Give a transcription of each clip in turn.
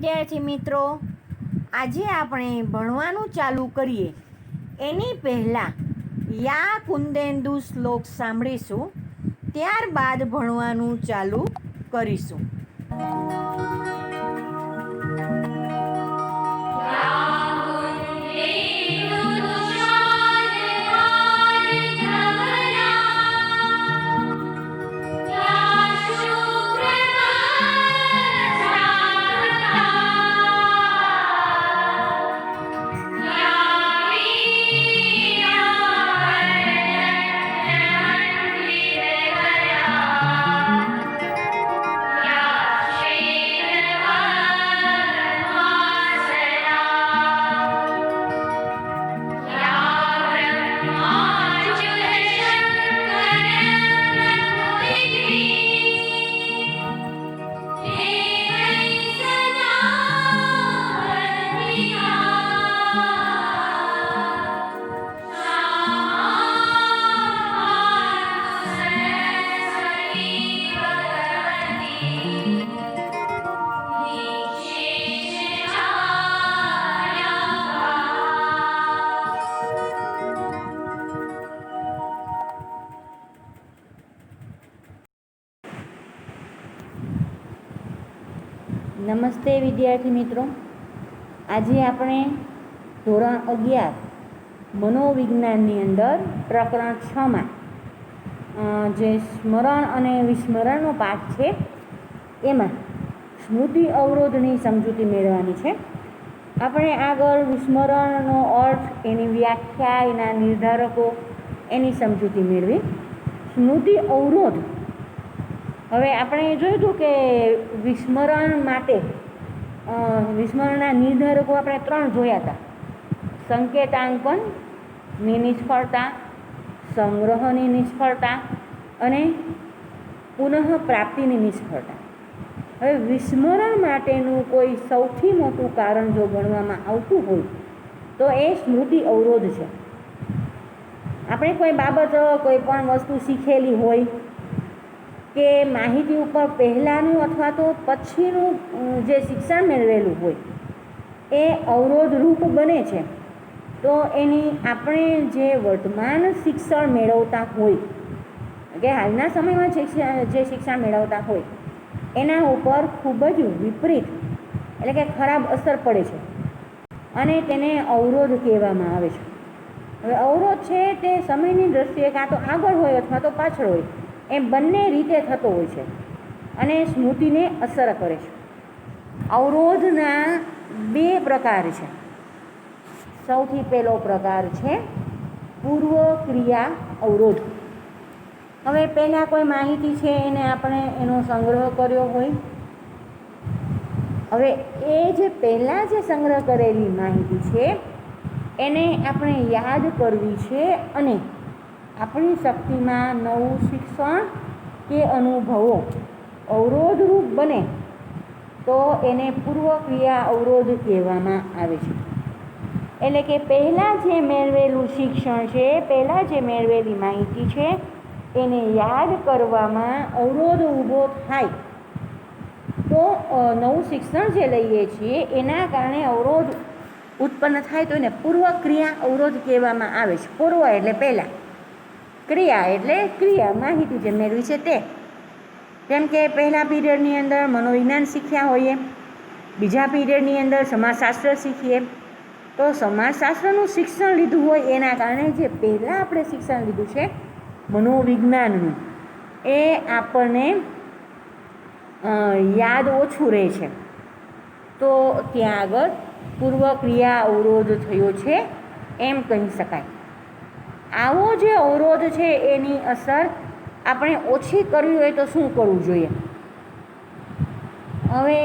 વિદ્યાર્થી મિત્રો, આજે આપણે ભણવાનું ચાલુ કરીએ એની પહેલાં યા કુંદેન્દુ શ્લોક સાંભળીશું, ત્યારબાદ ભણવાનું ચાલુ કરીશું. નમસ્તે વિદ્યાર્થી મિત્રો, આજે આપણે ધોરણ 11 મનોવિજ્ઞાનની અંદર પ્રકરણ 6માં જે સ્મરણ અને વિસ્મરણનો પાઠ છે એમાં સ્મૃતિ અવરોધની સમજૂતી મેળવવાની છે. આપણે આગળ વિસ્મરણનો અર્થ, એની વ્યાખ્યા, એના નિર્ધારકો, એની સમજૂતી મેળવી. સ્મૃતિ અવરોધ, હવે આપણે જોયું હતું કે વિસ્મરણ માટે વિસ્મરણના નિર્ધારકો આપણે 3 જોયા હતા: સંકેતાંકનની નિષ્ફળતા, સંગ્રહની નિષ્ફળતા અને પુનઃપ્રાપ્તિની નિષ્ફળતા. હવે વિસ્મરણ માટેનું કોઈ સૌથી મોટું કારણ જો ગણવામાં આવતું હોય તો એ સ્મૃતિ અવરોધ છે. આપણે કોઈ બાબત, કોઈ પણ વસ્તુ શીખેલી હોય કે માહિતી ઉપર પહેલાંનું અથવા તો પછીનું જે શિક્ષણ મેળવેલું હોય એ અવરોધરૂપ બને છે, તો એની આપણે જે વર્તમાન શિક્ષણ મેળવતા હોય કે હાલના સમયમાં જે શિક્ષણ મેળવતા હોય એના ઉપર ખૂબ જ વિપરીત એટલે કે ખરાબ અસર પડે છે અને તેને અવરોધ કહેવામાં આવે છે. હવે અવરોધ છે તે સમયની દૃષ્ટિએ કાં તો આગળ હોય અથવા તો પાછળ હોય, એમ બંને રીતે થતો હોય છે અને સ્મૃતિને અસર કરે છે. અવરોધના 2 પ્રકાર છે. સૌથી પહેલો પ્રકાર છે પૂર્વ ક્રિયા અવરોધ. હવે પહેલાં કોઈ માહિતી છે એને આપણે એનો સંગ્રહ કર્યો હોય, હવે એ જે પહેલાં જે સંગ્રહ કરેલી માહિતી છે એને આપણે યાદ કરવી છે અને આપણી શક્તિમાં નવું શિક્ષણ કે અનુભવો અવરોધરૂપ બને તો એને પૂર્વ ક્રિયા અવરોધ કહેવામાં આવે છે. એટલે કે પહેલાં જે મેળવેલું શિક્ષણ છે, પહેલાં જે મેળવેલી માહિતી છે એને યાદ કરવામાં અવરોધ ઊભો થાય તો નવું શિક્ષણ જે લઈએ છીએ એના કારણે અવરોધ ઉત્પન્ન થાય તો એને પૂર્વ ક્રિયા અવરોધ કહેવામાં આવે છે. પૂર્વ એટલે પહેલાં, ક્રિયા એટલે ક્રિયા, માહિતી જે મેળવી છે તે. જેમ કે પહેલા પીરિયડની અંદર મનોવિજ્ઞાન શીખ્યા હોઈએ, બીજા પીરિયડની અંદર સમાજશાસ્ત્ર શીખીએ, તો સમાજશાસ્ત્રનું શિક્ષણ લીધું હોય એના કારણે જે પહેલાં આપણે શિક્ષણ લીધું છે મનોવિજ્ઞાનનું એ આપણને યાદ ઓછું રહે છે, તો ત્યાં આગળ પૂર્વ ક્રિયા અવરોધ થયો છે એમ કહી શકાય. આવો જે અવરોધ છે એની અસર આપણે ઓછી કરવી હોય તો શું કરવું જોઈએ? હવે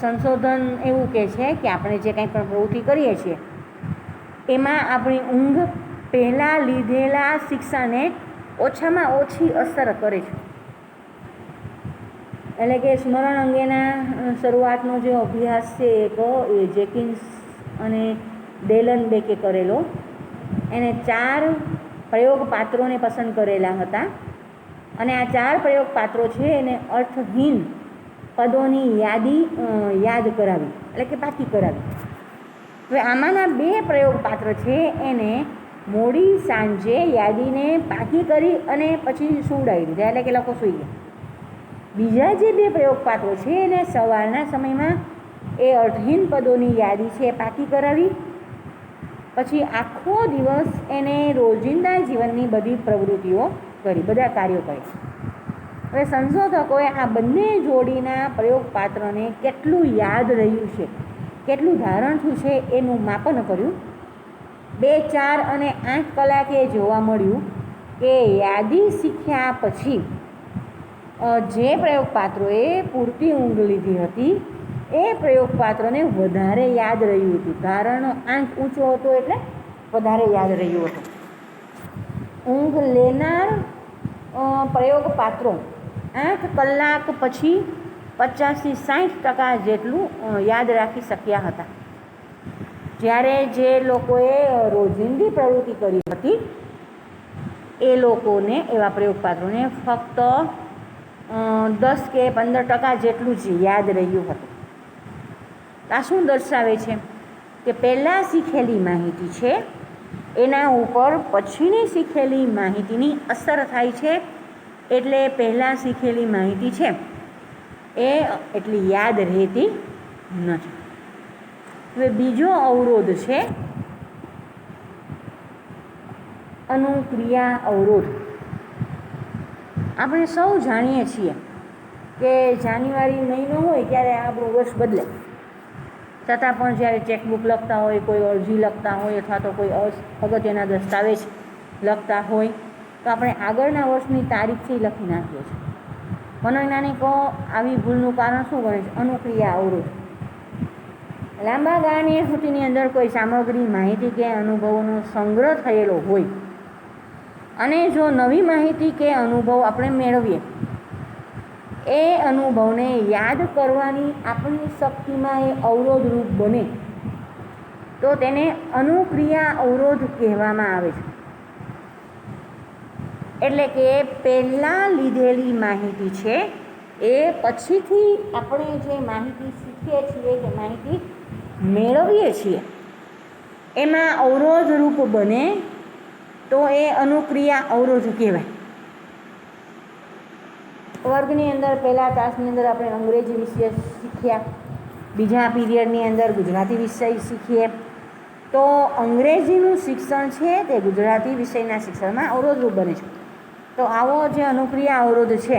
સંશોધન એવું કહે છે કે આપણે જે કંઈ પણ પ્રવૃત્તિ કરીએ છીએ એમાં આપણી ઊંઘ પહેલાં લીધેલા શિક્ષણને ઓછામાં ઓછી અસર કરે છે. એટલે કે સ્મરણ અંગેના શરૂઆતનો જે અભ્યાસ છે એક એ જેકિન્સ અને ડેલનબેકે કરેલો, એને 4 પ્રયોગ પાત્રોને પસંદ કરેલા હતા અને આ 4 પ્રયોગ પાત્રો છે એને અર્થહીન પદોની યાદી યાદ કરાવી, એટલે કે પાકી કરાવી. હવે આમાંના 2 પ્રયોગપાત્ર છે એને મોડી સાંજે યાદીને પાકી કરી અને પછી સુવડાવી દીધા, એટલે કે લોકો સૂઈ ગયા. બીજા જે 2 પ્રયોગપાત્રો છે એને સવારના સમયમાં એ અર્થહીન પદોની યાદી છે પાકી કરાવી, પછી આખો દિવસ એને રોજિંદા જીવનની બધી પ્રવૃત્તિઓ કરી, બધા કાર્યો કરી. હવે સંશોધકોએ આ બંને જોડીના પ્રયોગપાત્રને કેટલું યાદ રહ્યું છે, કેટલું ધારણ થયું છે એનું માપન કર્યું. 2, 4 અને 8 કલાકે જોવા મળ્યું કે યાદી શીખ્યા પછી જે પ્રયોગપાત્રોએ પૂરતી ઊંઘ લીધી હતી એ પ્રયોગપાત્રને વધારે યાદ રહ્યું હતું. ધારણનો આંક ઊંચો હતો એટલે વધારે યાદ રહ્યું હતું. ઊંઘ લેનાર પ્રયોગપાત્રો 8 કલાક પછી 50થી 60% જેટલું યાદ રાખી શક્યા હતા, જ્યારે જે લોકોએ રોજિંદી પ્રવૃત્તિ કરી હતી એ લોકોને, એવા પ્રયોગપાત્રોને ફક્ત 10 કે 15% જેટલું જ યાદ રહ્યું હતું. આ શું દર્શાવે છે કે પહેલાં શીખેલી માહિતી છે એના ઉપર પછીની શીખેલી માહિતીની અસર થાય છે, એટલે પહેલાં શીખેલી માહિતી છે એ એટલી યાદ રહેતી નથી. હવે બીજો અવરોધ છે અનુક્રિયા અવરોધ. આપણે સૌ જાણીએ છીએ કે જાન્યુઆરી મહિનો હોય ત્યારે આપણું વર્ષ બદલે, છતાં પણ જ્યારે ચેકબુક લખતા હોય, કોઈ અરજી લખતા હોય અથવા તો કોઈ અગત્યના દસ્તાવેજ લખતા હોય તો આપણે આગળના વર્ષની તારીખથી લખી નાખીએ છીએ. મનોવૈજ્ઞાનિકો આવી ભૂલનું કારણ શું ગણે છે? અનુક્રિયા અવરોધ. લાંબા ગાળાની સ્મૃતિની અંદર કોઈ સામગ્રી, માહિતી કે અનુભવોનો સંગ્રહ થયેલો હોય અને જો નવી માહિતી કે અનુભવ આપણે મેળવીએ, એ અનુભવને યાદ કરવાની આપણી શક્તિમાં એ અવરોધરૂપ બને તો તેને અનુક્રિયા અવરોધ કહેવામાં આવે છે. એટલે કે પહેલાં લીધેલી માહિતી છે એ પછીથી આપણે જે માહિતી શીખીએ છીએ, જે માહિતી મેળવીએ છીએ એમાં અવરોધરૂપ બને તો એ અનુક્રિયા અવરોધ કહેવાય. વર્ગની અંદર પહેલા તાસની અંદર આપણે અંગ્રેજી વિષય શીખ્યા, બીજા પીરિયડની અંદર ગુજરાતી વિષય શીખીએ તો અંગ્રેજીનું શિક્ષણ છે તે ગુજરાતી વિષયના શિક્ષણમાં અવરોધરૂપ બને છે. તો આવો જે અનુક્રિયા અવરોધ છે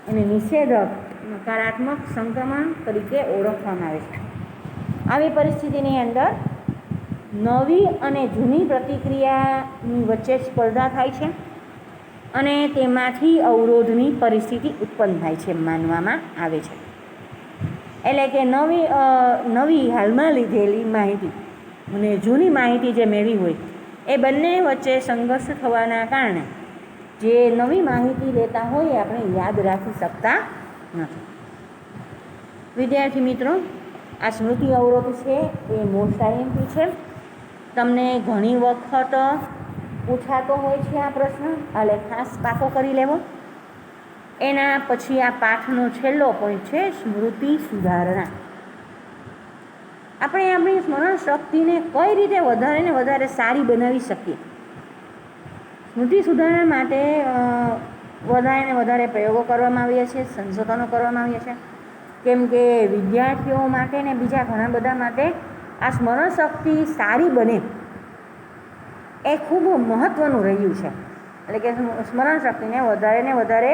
એને નિષેધક નકારાત્મક સંક્રમણ તરીકે ઓળખવામાં આવે છે. આવી પરિસ્થિતિની અંદર નવી અને જૂની પ્રતિક્રિયાની વચ્ચે સ્પર્ધા થાય છે અને તેમાંથી અવરોધની પરિસ્થિતિ ઉત્પન્ન થાય છે માનવામાં આવે છે. એટલે કે નવી હાલમાં લીધેલી માહિતી અને જૂની માહિતી જે મેળવી હોય એ બંને વચ્ચે સંઘર્ષ થવાના કારણે જે નવી માહિતી લેતા હોય આપણે યાદ રાખી શકતા નથી. વિદ્યાર્થી મિત્રો, આ સ્મૃતિ અવરોધ છે એ મોસ્ટ આઈએમપી છે. તમને ઘણી વખત પૂછાતો હોય છે આ પ્રશ્ન, એટલે ખાસ પાકો કરી લેવો. એના પછી આ પાઠનો છેલ્લો પોઈન્ટ છે સ્મૃતિ સુધારણા. આપણે આપણી સ્મરણ શક્તિને કઈ રીતે વધારે ને વધારે સારી બનાવી શકીએ? સ્મૃતિ સુધારણા માટે વધારે ને વધારે પ્રયોગો કરવામાં આવ્યા છે, સંશોધનો કરવામાં આવ્યા છે. કેમ કે વિદ્યાર્થીઓ માટે ને બીજા ઘણા બધા માટે આ સ્મરણ શક્તિ સારી બને એ ખૂબ મહત્ત્વનું રહ્યું છે. એટલે કે સ્મરણ શક્તિને વધારે ને વધારે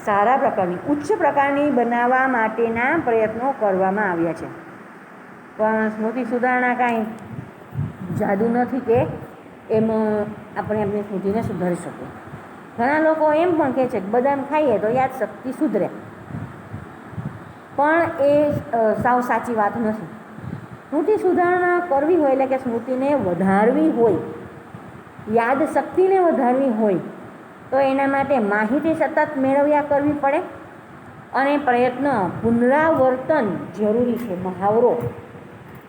સારા પ્રકારની, ઉચ્ચ પ્રકારની બનાવવા માટેના પ્રયત્નો કરવામાં આવ્યા છે. પણ સ્મૃતિ સુધારણા કાંઈ જાદુ નથી કે એમાં આપણે આપણી સ્મૃતિને સુધારી શકીએ. ઘણા લોકો એમ પણ કહે છે કે બદામ ખાઈએ તો યાદશક્તિ સુધરે, પણ એ સાવ સાચી વાત નથી. સ્મૃતિ સુધારણા કરવી હોય એટલે કે સ્મૃતિને વધારવી હોય, યાદશક્તિને વધારવી હોય તો એના માટે માહિતી સતત મેળવ્યા કરવી પડે અને પ્રયત્ન, પુનરાવર્તન જરૂરી છે. મહાવરો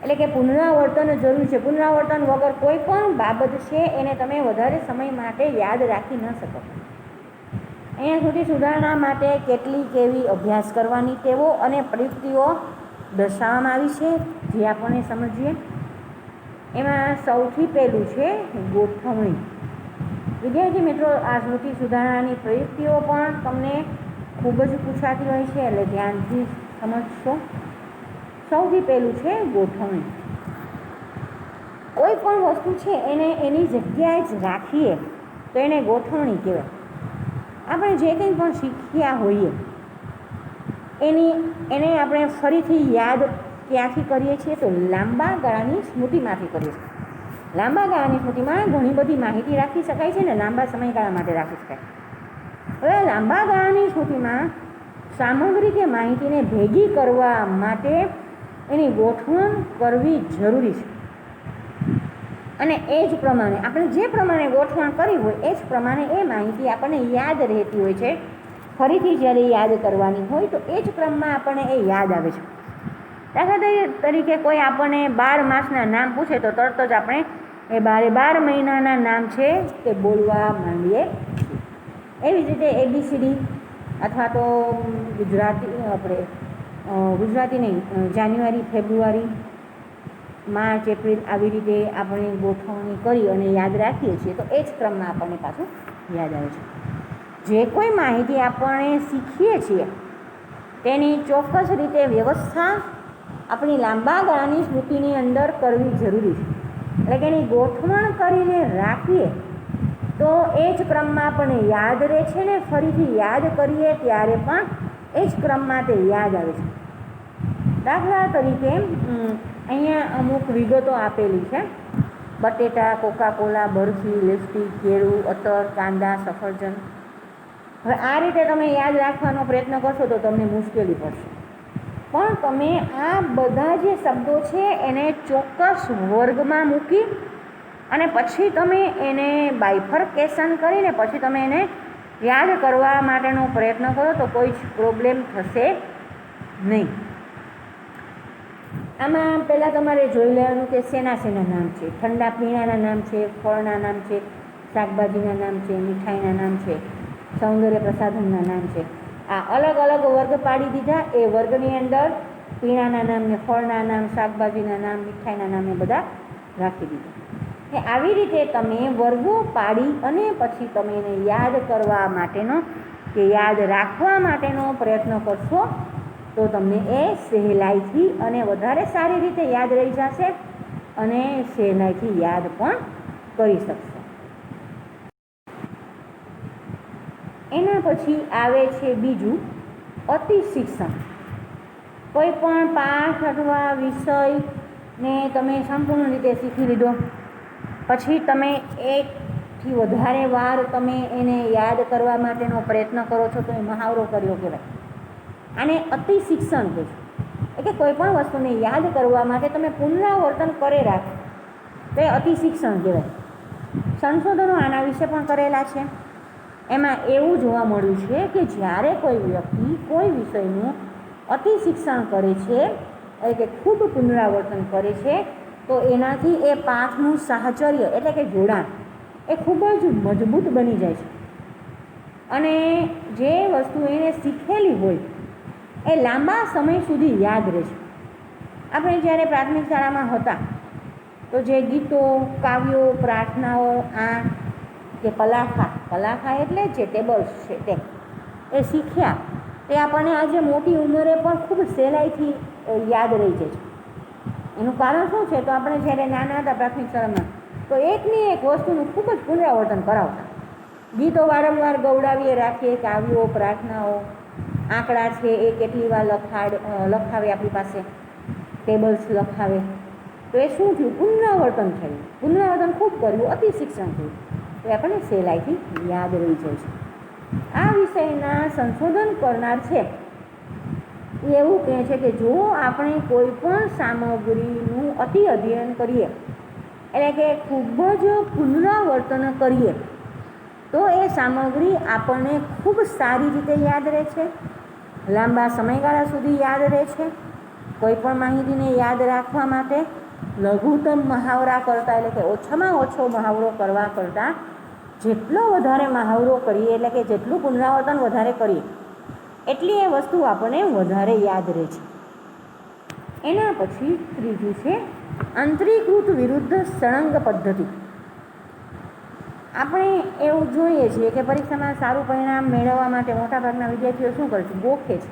એટલે કે પુનરાવર્તન જરૂરી છે. પુનરાવર્તન વગર કોઈ પણ બાબત છે એને તમે વધારે સમય માટે યાદ રાખી ન શકો. અહીંયા સ્મૃતિ સુધારણા માટે કેટલીક એવી અભ્યાસ કરવાની ટેવો અને પ્રયુક્તિઓ દર્શાવવામાં આવી છે, જે આપણને સમજીએ. એમાં સૌથી પહેલું છે ગોઠવણી. વિદ્યાર્થી મિત્રો, આ સ્મૃતિ સુધારણાની પ્રયુક્તિઓ પણ તમને ખૂબ જ પૂછાતી હોય છે, એટલે ધ્યાનથી સમજશો. સૌથી પહેલું છે ગોઠવણી. કોઈ પણ વસ્તુ છે એને એની જગ્યાએ જ રાખીએ તો એને ગોઠવણી કહેવાય. આપણે જે કંઈ પણ શીખ્યા હોઈએ એને આપણે ફરીથી યાદ ક્યાંથી કરીએ છીએ? તો લાંબા ગાળાની સ્મૃતિમાંથી કરીએ છીએ. લાંબા ગાળાની સ્મૃતિમાં ઘણી બધી માહિતી રાખી શકાય છે ને લાંબા સમયગાળા માટે રાખી શકાય. હવે લાંબા ગાળાની સ્મૃતિમાં સામગ્રી કે માહિતીને ભેગી કરવા માટે એની ગોઠવણ કરવી જરૂરી છે. અને એ જ પ્રમાણે આપણે જે પ્રમાણે ગોઠવણ કરી હોય એ જ પ્રમાણે એ માહિતી આપણને યાદ રહેતી હોય છે. ફરીથી જ્યારે યાદ કરવાની હોય તો એ જ ક્રમમાં આપણને એ યાદ આવે છે. દાખલા તરીકે કોઈ આપણને 12 માસના નામ પૂછે તો તરત જ આપણે એ 12 મહિનાના નામ છે તે બોલવા માંડીએ. એવી જ રીતે ABCD અથવા તો ગુજરાતી નહીં, જાન્યુઆરી, ફેબ્રુઆરી, માર્ચ, એપ્રિલ આવી રીતે આપણે ગોઠવણી કરી અને યાદ રાખીએ છીએ તો એ જ ક્રમમાં આપણને પાછું યાદ આવે છે. જે કોઈ માહિતી આપણે શીખીએ છીએ તેની ચોક્કસ રીતે વ્યવસ્થા આપણી લાંબા ગાળાની સ્મૃતિની અંદર કરવી જરૂરી છે. એટલે કે એની ગોઠવણ કરીને રાખીએ તો એ જ ક્રમમાં આપણને યાદ રહે છે ને ફરીથી યાદ કરીએ ત્યારે પણ એ જ ક્રમમાં તે યાદ આવે છે. દાખલા તરીકે અહીંયા અમુક વિગતો આપેલી છે: બટેટા, કોકાકોલા, બરફી, લિપસ્ટિક, કેળું, અતર, કાંદા, સફરજન. હવે આ રીતે તમે યાદ રાખવાનો પ્રયત્ન કરશો તો તમને મુશ્કેલી પડશે. પણ તમે આ બધા જે શબ્દો છે એને ચોક્કસ વર્ગમાં મૂકી અને પછી તમે એને બાયફર્કેશન કરીને પછી તમે એને યાદ કરવા માટેનો પ્રયત્ન કરો તો કોઈ જ પ્રોબ્લેમ થશે નહીં. આમાં પહેલાં તમારે જોઈ લેવાનું કે શેના નામ છે. ઠંડા પીણાના નામ છે, ફળના નામ છે, શાકભાજીના નામ છે, મીઠાઈના નામ છે, સૌંદર્ય પ્રસાધનના નામ છે. આ અલગ અલગ વર્ગ પાડી દીધા. એ વર્ગની અંદર પીણાના નામ ને ફળના નામ, શાકભાજીના નામ, મીઠાઈના નામ એ બધા રાખી દીધા. આવી રીતે તમે વર્ગો પાડી અને પછી તમે એને યાદ કરવા માટેનો કે યાદ રાખવા માટેનો પ્રયત્ન કરશો તો તમને એ સહેલાઈથી અને વધારે સારી રીતે યાદ રહી જશે અને સહેલાઈથી યાદ પણ કરી શકશો. એના પછી આવે છે બીજું અતિશિક્ષણ. કોઈ પણ પાઠ અથવા વિષયને તમે સંપૂર્ણ રીતે શીખી લીધો પછી તમે એકથી વધારે વાર તમે એને યાદ કરવા માટેનો પ્રયત્ન કરો છો તો એ મહાવરો કર્યો કહેવાય. આને અતિશિક્ષણ કહે છે. એટલે કે કોઈ પણ વસ્તુને યાદ કરવા માટે તમે પુનરાવર્તન કરે રાખો તો એ અતિશિક્ષણ કહેવાય. સંશોધનો આના વિશે પણ કરેલા છે. એમાં એવું જોવા મળ્યું છે કે જ્યારે કોઈ વ્યક્તિ કોઈ વિષયનું અતિશિક્ષણ કરે છે એટલે કે ખૂબ પુનરાવર્તન કરે છે તો એનાથી એ પાઠનું સાહચર્ય એટલે કે જોડાણ એ ખૂબ જ મજબૂત બની જાય છે અને જે વસ્તુ એને શીખેલી હોય એ લાંબા સમય સુધી યાદ રહે છે. આપણે જ્યારે પ્રાથમિક શાળામાં હતા તો જે ગીતો, કાવ્યો, પ્રાર્થનાઓ કે પલાખા એટલે જે ટેબલ્સ છે તે એ શીખ્યા તે આપણને આજે મોટી ઉંમરે પણ ખૂબ સહેલાઈથી યાદ રહી જાય છે. એનું કારણ શું છે? તો આપણે જ્યારે નાના હતા પ્રાથમિક શાળામાં તો એકની એક વસ્તુનું ખૂબ જ પુનરાવર્તન કરાવતા. ગીતો વારંવાર ગવડાવીએ રાખીએ, કાવ્યો, પ્રાર્થનાઓ, આંકડા છે એ કેટલી વાર લખાવે આપણી પાસે, ટેબલ્સ લખાવે તો એ શું થયું? પુનરાવર્તન થયું. પુનરાવર્તન ખૂબ કર્યું, અતિશિક્ષણ થયું તો એ આપણને સહેલાઈથી યાદ રહી જાય છે. આ વિષયના સંશોધન કરનાર છે એવું કહે છે કે જો આપણે કોઈ પણ સામગ્રીનું અતિ અધ્યયન કરીએ એટલે કે ખૂબ જ પુનરાવર્તન કરીએ તો એ સામગ્રી આપણને ખૂબ સારી રીતે યાદ રહે છે, લાંબા સમયગાળા સુધી યાદ રહે છે. કોઈ પણ માહિતીને યાદ રાખવા માટે લઘુત્તમ મહાવરા કરતાં એટલે કે ઓછામાં ઓછો મહાવરો કરવા કરતાં જેટલો વધારે મહાવરો કરીએ એટલે કે જેટલું પુનરાવર્તન વધારે કરીએ એટલી એ વસ્તુ આપણને વધારે યાદ રહે છે. એના પછી ત્રીજું છે અંતરીકૃત વિરુદ્ધ સળંગ પદ્ધતિ. આપણે એવું જોઈએ છીએ કે પરીક્ષામાં સારું પરિણામ મેળવવા માટે મોટાભાગના વિદ્યાર્થીઓ શું કરે છે? ગોખે છે.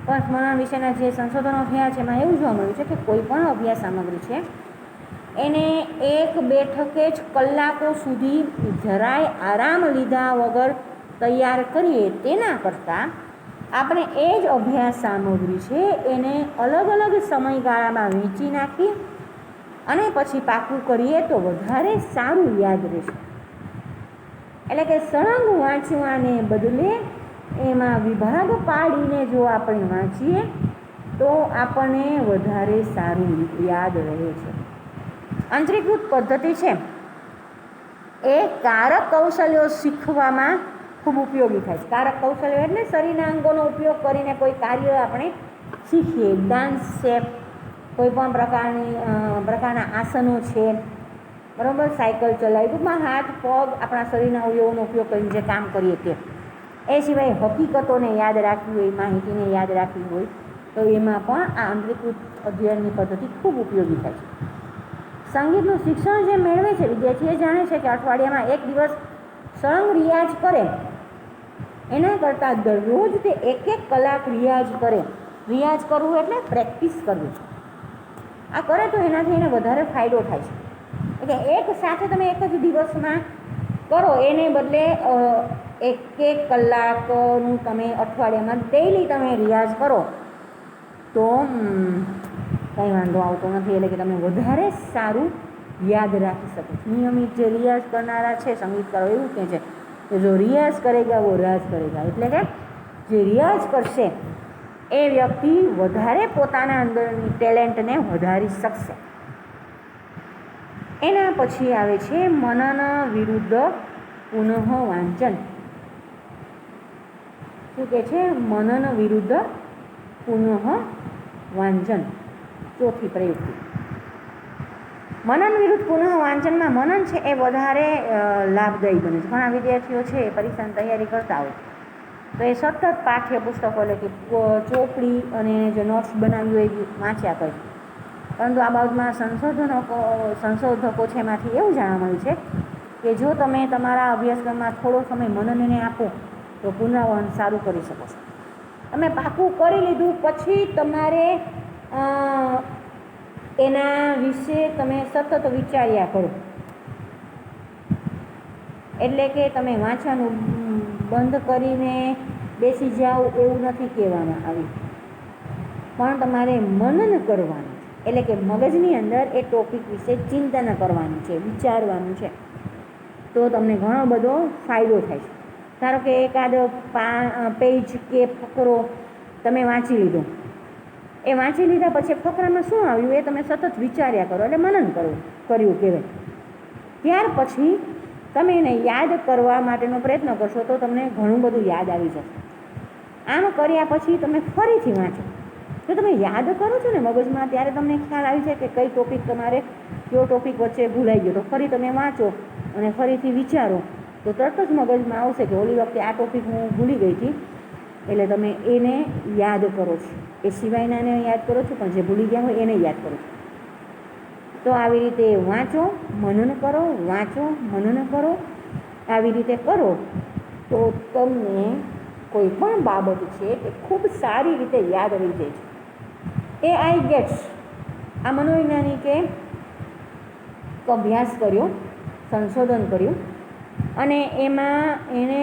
પણ સ્મરણ વિશેના જે સંશોધનો થયા છે એમાં એવું જોવા મળ્યું છે કે કોઈ પણ અભ્યાસ સામગ્રી છે એને એક બેઠકે જ કલાકો સુધી જરાય આરામ લીધા વગર તૈયાર કરીએ તેના કરતાં આપણે એ જ અભ્યાસ સામગ્રી છે એને અલગ અલગ સમયગાળામાં વહેંચી નાખી અને પછી પાકું કરીએ તો વધારે સારું યાદ રહેશે. એટલે કે સળંગ વાંચવાને બદલે એમાં વિભાગ પાડીને જો આપણે વાંચીએ તો આપણને વધારે સારું યાદ રહે છે. અંતરીકૃત પદ્ધતિ છે એ કારક કૌશલ્યો શીખવામાં ખૂબ ઉપયોગી થાય છે. કારક કૌશલ્યો એટલે શરીરના અંગોનો ઉપયોગ કરીને કોઈ કાર્ય આપણે શીખીએ. ડાન્સ છે, કોઈ પણ પ્રકારના આસનો છે, બરાબર, સાયકલ ચલાવી, ટૂંકમાં હાથ પગ આપણા શરીરના અવયવોનો ઉપયોગ કરીને જે કામ કરીએ તે. એ સિવાય હકીકતોને યાદ રાખવી હોય, માહિતીને યાદ રાખવી હોય તો એમાં પણ આ અંતરીકૃત અધ્યયનની પદ્ધતિ ખૂબ ઉપયોગી થાય છે. સંગીતનું શિક્ષણ જે મેળવે છે વિદ્યાર્થી એ જાણે છે કે અઠવાડિયામાં એક દિવસ સળંગ રિયાઝ કરે એના કરતાં દરરોજ તે 1-1 કલાક રિયાઝ કરે. રિયાઝ કરવું એટલે પ્રેક્ટિસ કરવી. આ કરે તો એનાથી એને વધારે ફાયદો થાય છે. એટલે એક સાથે તમે એક જ દિવસમાં કરો એને બદલે 1-1 કલાકનું તમે અઠવાડિયામાં ડેઈલી તમે રિયાઝ કરો તો કંઈ વાંધો આવતો નથી. એટલે કે તમે વધારે સારું યાદ રાખી શકો. નિયમિત જે રિયાઝ કરનારા છે સંગીતકારો એવું કહે છે કે જો રિયાઝ કરેગા વો રાજ કરેગા. એટલે કે જે રિયાઝ કરશે એ વ્યક્તિ વધારે પોતાના અંદરની ટેલેન્ટને વધારી શકશે. એના પછી આવે છે મનન વિરુદ્ધ પુનઃ વાંચન. શું કહે છે? મનન વિરુદ્ધ પુનઃ વાંચન. ચોથી પ્રયુક્તિ. મનન વિરુદ્ધ પુનઃ વાંચનમાં મનન છે એ વધારે લાભદાયી બને છે. ઘણા વિદ્યાર્થીઓ છે એ પરીક્ષાની તૈયારી કરતા હોય તો એ સતત પાઠ્યપુસ્તકો એટલે કે ચોપડી અને જે નોટ્સ બનાવી હોય એ વાંચ્યા કરે. પરંતુ આ બાબતમાં સંશોધકો છે એમાંથી એવું જાણવા મળ્યું છે કે જો તમે તમારા અભ્યાસક્રમમાં થોડો સમય મનનને આપો તો પુનરાવર્તન સારું કરી શકો છો. તમે પાકું કરી લીધું પછી તમારે એના વિશે તમે સતત વિચાર્યા કરો. એટલે કે તમે વાંચવાનું બંધ કરીને બેસી જાઓ એવું નથી કહેવામાં આવ્યું, પણ તમારે મનન કરવાનું છે. એટલે કે મગજની અંદર એ ટોપિક વિશે ચિંતન કરવાનું છે, વિચારવાનું છે, તો તમને ઘણો બધો ફાયદો થાય છે. ધારો કે એકાદ પેજ કે ફકરો તમે વાંચી લીધો, એ વાંચી લીધા પછી ફકરામાં શું આવ્યું એ તમે સતત વિચાર્યા કરો એટલે મનન કર્યું કહેવાય. ત્યાર પછી તમે એને યાદ કરવા માટેનો પ્રયત્ન કરશો તો તમને ઘણું બધું યાદ આવી જશે. આમ કર્યા પછી તમે ફરીથી વાંચો. જો તમે યાદ કરો છો ને મગજમાં ત્યારે તમને ખ્યાલ આવી જાય કે કઈ ટોપિક તમારે કયો ટોપિક વચ્ચે ભૂલાઈ ગયો, તો ફરી તમે વાંચો અને ફરીથી વિચારો તો તરત જ મગજમાં આવશે કે ઓલી વખતે આ ટોપિક હું ભૂલી ગઈ હતી, એટલે તમે એને યાદ કરો છો. એ સિવાયનાને યાદ કરો છો પણ જે ભૂલી ગયા હોય એને યાદ કરો છો. તો આવી રીતે વાંચો, મનન કરો, વાંચો, મનન કરો. આવી રીતે કરો તો તમને કોઈ પણ બાબત છે એ ખૂબ સારી રીતે યાદ રહી જાય છે. એ આઈ ગેટ્સ આ મનોવૈજ્ઞાનિકે અભ્યાસ કર્યો, સંશોધન કર્યું અને એમાં એણે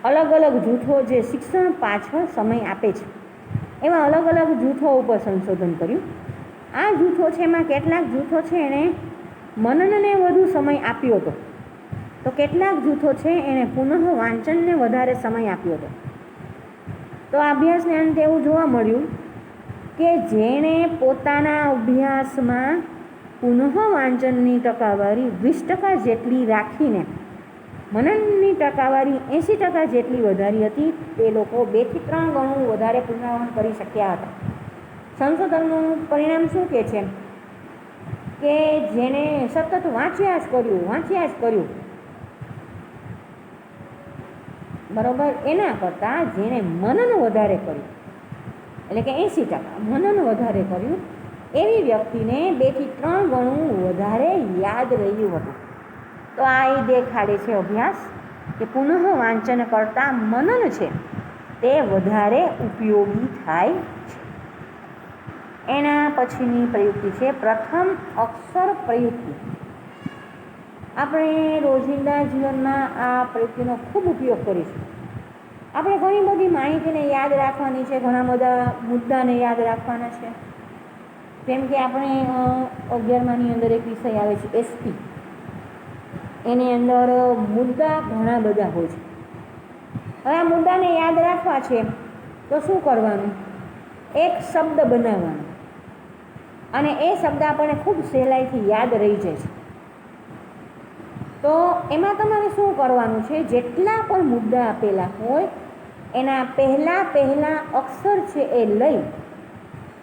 અલગ અલગ જૂથો જે શિક્ષણ પાછળ સમય આપે છે એવા અલગ અલગ જૂથો ઉપર સંશોધન કર્યું. આ જૂથો છે એમાં કેટલાક જૂથો છે એણે મનનને વધુ સમય આપ્યો હતો, તો કેટલાક જૂથો છે એણે પુનઃ વાંચનને વધારે સમય આપ્યો હતો. તો આ અભ્યાસને અંતે એવું જોવા મળ્યું કે જેણે પોતાના અભ્યાસમાં પુનઃ વાંચનની ટકાવારી 20% જેટલી રાખીને મનનની ટકાવારી 80% જેટલી વધારી હતી તે લોકો 2 થી 3 ગણું વધારે પુનરાવર્તન કરી શક્યા હતા. સંશોધનનું પરિણામ શું કહે છે કે જેને સતત વાંચ્યા જ કર્યું બરાબર, એના કરતાં જેણે મનન વધારે કર્યું, એટલે કે 80% મનન વધારે કર્યું, એવી વ્યક્તિને 2 થી 3 ગણું વધારે યાદ રહ્યું હતું. તો આ એ દેખાડે છે અભ્યાસ કે પુનઃ વાંચન કરતાં મનન છે તે વધારે ઉપયોગી થાય છે. એના પછીની પ્રયુક્તિ છે પ્રથમ અક્ષર પ્રયુક્તિ. આપણે રોજિંદા જીવનમાં આ પ્રયુક્તિનો ખૂબ ઉપયોગ કરીશું. આપણે ઘણી બધી માહિતીને યાદ રાખવાની છે, ઘણા બધા મુદ્દાને યાદ રાખવાના છે. જેમ કે આપણે 11માની અંદર એક વિષય આવે છે એસપી, એની અંદર મુદ્દા ઘણા બધા હોય છે. હવે આ મુદ્દાને યાદ રાખવા છે તો શું કરવાનું? એક શબ્દ બનાવવાનો અને એ શબ્દ આપણને ખૂબ સહેલાઈથી યાદ રહી જાય છે. તો એમાં તમારે શું કરવાનું છે? જેટલા પણ મુદ્દા આપેલા હોય એના પહેલા અક્ષર છે એ લઈ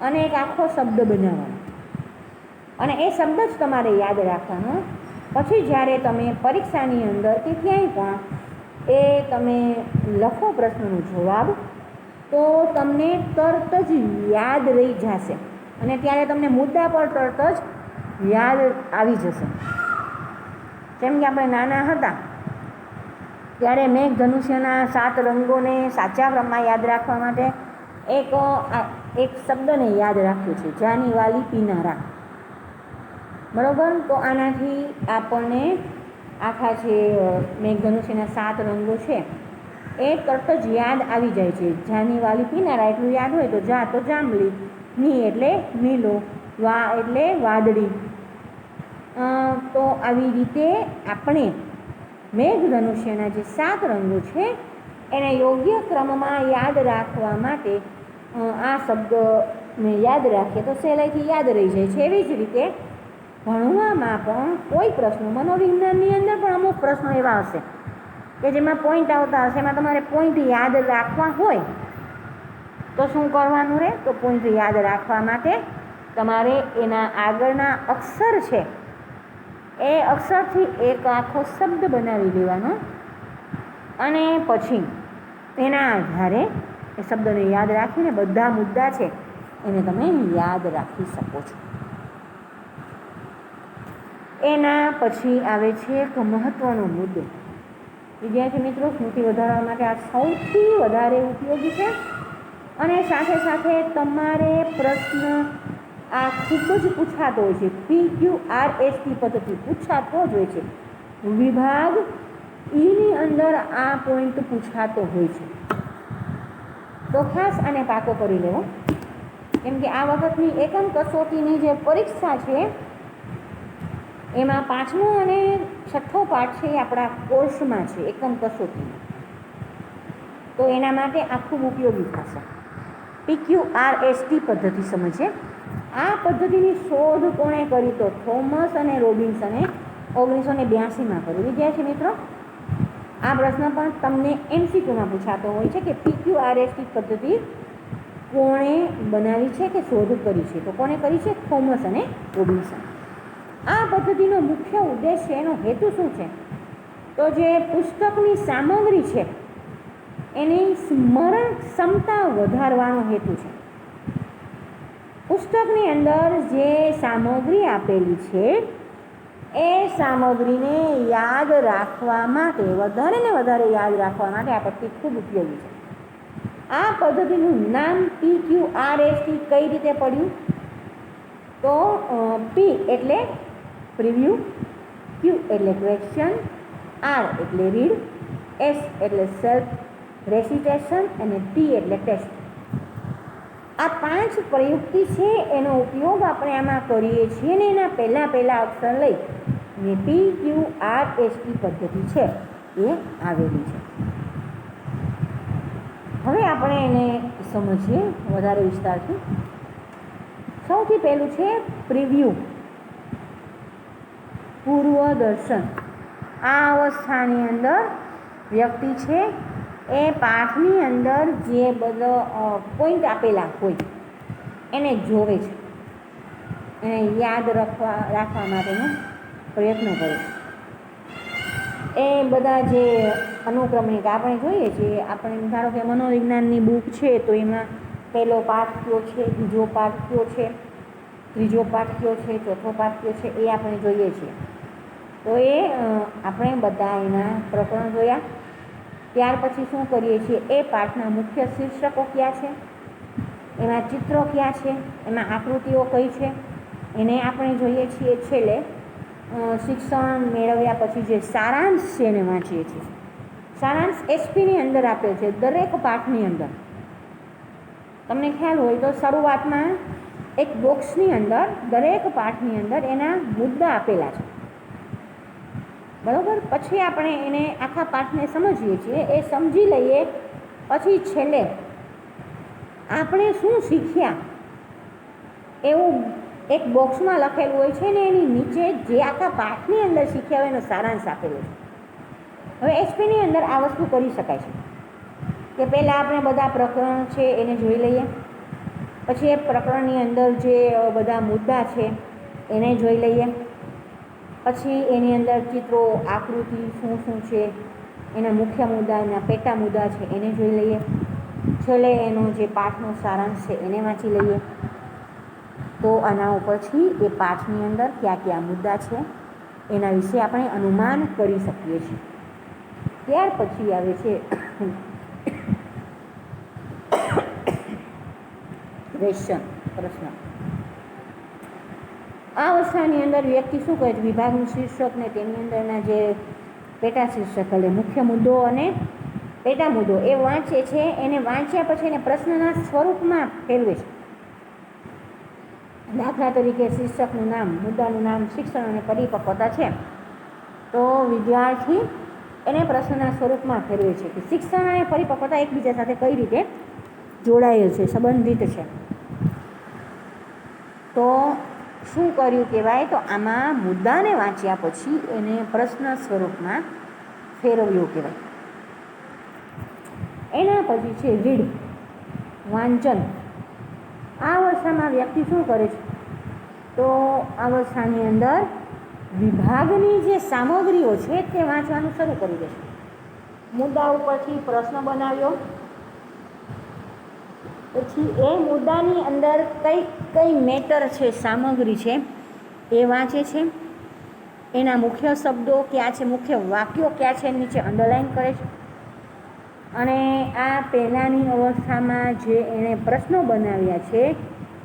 અને એક આખો શબ્દ બનાવવાનો અને એ શબ્દ જ તમારે યાદ રાખવાનો. પછી જ્યારે તમે પરીક્ષાની અંદર કે ક્યાંય પણ એ તમે લખો પ્રશ્નનો જવાબ, તો તમને તરત જ યાદ રહી જશે અને ત્યારે તમને મુદ્દા પર તરત જ યાદ આવી જશે. જેમ કે આપણે નાના હતા ત્યારે મેઘધનુષ્યના 7 રંગોને સાચા ક્રમમાં યાદ રાખવા માટે એક શબ્દને યાદ રાખ્યો છે, જાની વાલી પીનારા. બરાબર, તો આનાથી આપણને આખા જે મેઘધનુષ્યના 7 રંગો છે એ તરત જ યાદ આવી જાય છે. જાની વાલી પીનારા એટલું યાદ હોય તો જા તો જાંબલી, ની એટલે નીલો, વા એટલે વાદળી. તો આવી રીતે આપણે મેઘધનુષ્યના જે 7 રંગો છે એને યોગ્ય ક્રમમાં યાદ રાખવા માટે આ શબ્દને યાદ રાખીએ તો સહેલાઈથી યાદ રહી જાય છે. એવી જ રીતે ભણવામાં પણ કોઈ પ્રશ્નો, મનોવિજ્ઞાનની અંદર પણ અમુક પ્રશ્નો એવા હશે કે જેમાં પોઈન્ટ આવતા હશે, એમાં તમારે પોઈન્ટ યાદ રાખવા હોય તો શું કરવાનું રહે? તો પોઈન્ટ યાદ રાખવા માટે તમારે એના આગળના અક્ષર છે એ અક્ષરથી એક આખો શબ્દ બનાવી લેવાનો અને પછી તેના આધારે એ શબ્દને યાદ રાખીને બધા મુદ્દા છે એને તમે યાદ રાખી શકો છો. એના પછી આવે છે એક મહત્ત્વનો મુદ્દો. વિદ્યાર્થી મિત્રો, સ્મૃતિ વધારવા માટે આ સૌથી વધારે ઉપયોગી છે અને સાથે સાથે તમારે પ્રશ્ન આ ખૂબ જ પૂછાતો હોય છે. PQRST પદ્ધતિ પૂછાતો જ હોય છે. વિભાગ ઈની અંદર આ પોઈન્ટ પૂછાતો હોય છે. તો ખાસ આને પાકો કરી લેવો, કેમ કે આ વખતની એકમ કસોટીની જે પરીક્ષા છે એમાં 5મો અને 6થો પાઠ છે એ આપણા કોર્સમાં છે, એકમ કસોટીમાં. તો એના માટે આ ખૂબ ઉપયોગી થશે. PQRST પદ્ધતિ સમજે. આ પદ્ધતિની શોધ કોણે કરી? તો થોમસ અને રોબિન્સને 1982માં કરી. વિદ્યાર્થી મિત્રો, આ પ્રશ્ન પણ તમને MCQમાં પૂછાતો હોય છે કે PQRST પદ્ધતિ કોણે બનાવી છે કે શોધ કરી છે? તો કોણે કરી છે? થોમસ અને રોબિન્સન. આ પદ્ધતિનો મુખ્ય ઉદ્દેશ્ય, એનો હેતુ શું છે? તો જે પુસ્તકની સામગ્રી છે એની સ્મરણ ક્ષમતા વધારવાનો હેતુ છે. પુસ્તકની અંદર જે સામગ્રી આપેલી છે એ સામગ્રીને યાદ રાખવા માટે, વધારે ને વધારે યાદ રાખવા માટે આ પદ્ધતિ ખૂબ ઉપયોગી છે. આ પદ્ધતિનું નામ PQRST કઈ રીતે પડ્યું? તો P એટલે પ્રિવ્યૂ, Q એટલે ક્વેશ્ચન, R એટલે રીડ, S એટલે સેલ્ફ રેસિટેશન અને T એટલે ટેસ્ટ. આ 5 પ્રયુક્તિ છે એનો ઉપયોગ આપણે આમાં કરીએ છીએ અને એના પહેલા અક્ષર લઈ અને PQRST પદ્ધતિ છે એ આવેલી છે. હવે આપણે એને સમજીએ વધારે વિસ્તારથી. સૌથી પહેલું છે પ્રિવ્યૂ, પૂર્વદર્શન. આ અવસ્થાની અંદર વ્યક્તિ છે એ પાઠની અંદર જે બધો પોઈન્ટ આપેલા હોય એને જોવે છે એને યાદ રાખવા માટેનો પ્રયત્ન કરે. એ બધા જે અનુક્રમણિકા આપણે જોઈએ છીએ, આપણે ધારો કે મનોવિજ્ઞાનની બુક છે તો એમાં પહેલો પાઠ કયો છે, બીજો પાઠ કયો છે, ત્રીજો પાઠ કયો છે, ચોથો પાઠ કયો છે, એ આપણે જોઈએ છીએ. તો એ આપણે બધા એના પ્રકરણ જોયા. ત્યાર પછી શું કરીએ છીએ, એ પાઠના મુખ્ય શીર્ષકો કયા છે, એમાં ચિત્રો કયા છે, એમાં આકૃતિઓ કઈ છે, એને આપણે જોઈએ છીએ. છેલ્લે શિક્ષણ મેળવ્યા પછી જે સારાંશ છે એને વાંચીએ છીએ. સારાંશ એસપીની અંદર આપેલ છે દરેક પાઠની અંદર. તમને ખ્યાલ હોય તો શરૂઆતમાં એક બોક્સની અંદર દરેક પાઠની અંદર એના મુદ્દા આપેલા છે, બરાબર. પછી આપણે એને આખા પાઠને સમજીએ છીએ. એ સમજી લઈએ પછી છેલ્લે આપણે શું શીખ્યા એવું એક બોક્સમાં લખેલું હોય છે ને એની નીચે જે આખા પાઠની અંદર શીખ્યા હોય એનો સારાંશ આપેલો છે. હવે એચપીની અંદર આ વસ્તુ કરી શકાય છે કે પહેલાં આપણે બધા પ્રકરણ છે એને જોઈ લઈએ, પછી એ પ્રકરણની અંદર જે બધા મુદ્દા છે એને જોઈ લઈએ, પછી એની અંદર ચિત્રો, આકૃતિ શું શું છે, એના મુખ્ય મુદ્દા, એના પેટા મુદ્દા છે એને જોઈ લઈએ, છેલ્લે એનો જે પાઠનો સારાંશ છે એને વાંચી લઈએ. તો આના ઉપરથી એ પાઠની અંદર કયા કયા મુદ્દા છે એના વિશે આપણે અનુમાન કરી શકીએ છીએ. ત્યાર પછી આવે છે ક્વેશ્ચન, પ્રશ્ન. આ અવસ્થાની અંદર વ્યક્તિ શું કહે છે, વિભાગનું શીર્ષક ને તેની અંદરના જે પેટા શીર્ષક એટલે મુખ્ય મુદ્દો અને પેટા મુદ્દો એ વાંચે છે. એને વાંચ્યા પછી એને પ્રશ્નના સ્વરૂપમાં ફેરવે છે. દાખલા તરીકે શીર્ષકનું નામ, મુદ્દાનું નામ શિક્ષણ અને પરિપક્વતા છે, તો વિદ્યાર્થી એને પ્રશ્નના સ્વરૂપમાં ફેરવે છે કે શિક્ષણ અને પરિપક્વતા એકબીજા સાથે કઈ રીતે જોડાયેલ છે, સંબંધિત છે. તો શું કર્યું કહેવાય, તો આમાં મુદ્દાને વાંચ્યા પછી એને પ્રશ્ન સ્વરૂપમાં ફેરવ્યું કહેવાય. એના પછી છે રીડ, વાંચન. આ અવસ્થામાં વ્યક્તિ શું કરે છે, તો આ અવસ્થાની અંદર વિભાગની જે સામગ્રીઓ છે તે વાંચવાનું શરૂ કરી દે છે. મુદ્દા ઉપરથી પ્રશ્ન બનાવ્યો, પછી એ મુદ્દાની અંદર કઈ મેટર છે, સામગ્રી છે એ વાંચે છે. એના મુખ્ય શબ્દો કયા છે, મુખ્ય વાક્યો કયા છે નીચે અંડરલાઈન કરે છે. અને આ પહેલાંની અવસ્થામાં જે એણે પ્રશ્નો બનાવ્યા છે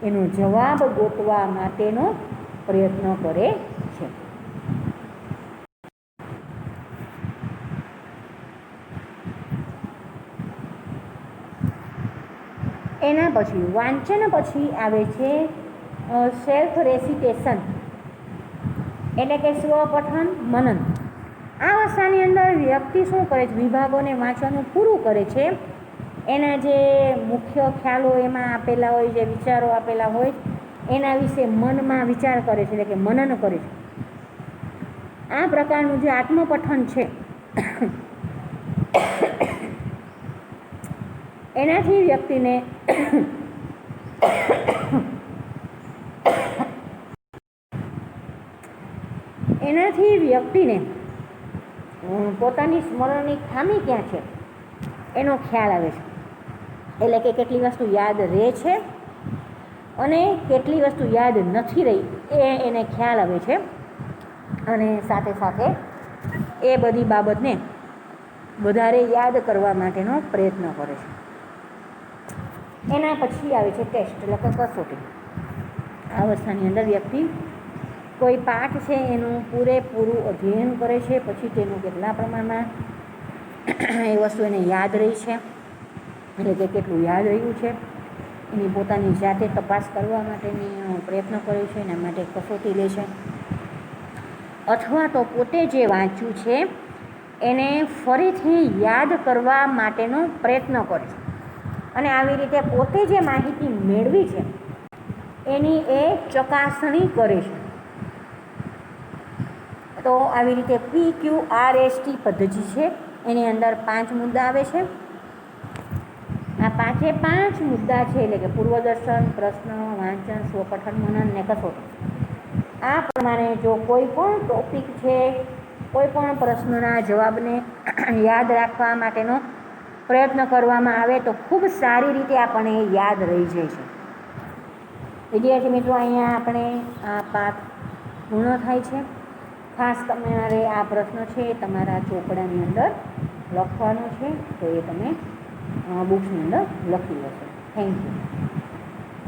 એનો જવાબ ગોતવા માટેનો પ્રયત્ન કરે છે. એના પછી વાંચન પછી આવે છે સેલ્ફ રેસિટેશન એટલે કે સ્વપઠન મનન. આ અવસ્થાની અંદર વ્યક્તિ શું કરે છે, વિભાગોને વાંચવાનું પૂરું કરે છે. એના જે મુખ્ય ખ્યાલો એમાં આપેલા હોય, જે વિચારો આપેલા હોય એના વિશે મનમાં વિચાર કરે છે, એટલે કે મનન કરે છે. આ પ્રકારનું જે આત્મપઠન છે એનાથી વ્યક્તિને પોતાની સ્મરણની ખામી ક્યાં છે એનો ખ્યાલ આવે છે. એટલે કે કેટલી વસ્તુ યાદ રહે છે અને કેટલી વસ્તુ યાદ નથી રહી એને ખ્યાલ આવે છે. અને સાથે સાથે એ બધી બાબતને વધારે યાદ કરવા માટેનો પ્રયત્ન કરે છે. એના પછી આવે છે ટેસ્ટ એટલે કે કસોટી. આ અવસ્થાની અંદર વ્યક્તિ કોઈ પાઠ છે એનું પૂરેપૂરું અધ્યયન કરે છે, પછી તેનું કેટલા પ્રમાણમાં એ વસ્તુ એને યાદ રહી છે, એટલે કે કેટલું યાદ રહ્યું છે એની પોતાની જાતે તપાસ કરવા માટેની પ્રયત્ન કરે છે. એના માટે કસોટી લે છે. અથવા તો પોતે જે વાંચ્યું છે એને ફરીથી યાદ કરવા માટેનો પ્રયત્ન કરે છે. અને આવી રીતે પોતે જે માહિતી મેળવી છે એની એ ચકાસણી કરે છે. તો આવી રીતે PQRST પદ્ધતિ છે. એની અંદર 5 મુદ્દા આવે છે. આ 5 જે 5 મુદ્દા છે એટલે કે પૂર્વદર્શન, પ્રશ્ન, વાંચન, સ્વપઠન, મનન ને કસોટી, આ પ્રમાણે જો કોઈ પણ ટોપિક છે, કોઈ પણ પ્રશ્નના જવાબને યાદ રાખવા માટેનો પ્રયત્ન કરવામાં આવે તો ખૂબ સારી રીતે આપણને યાદ રહી જાય છે. વિદ્યાર્થી મિત્રો, અહીંયા આપણે આ પાઠ પૂર્ણ થાય છે. ખાસ તમારે આ પ્રશ્ન છે તમારા ચોપડાની અંદર લખવાનો છે, તો એ તમે બુક્સની અંદર લખી લેશો. Thank you.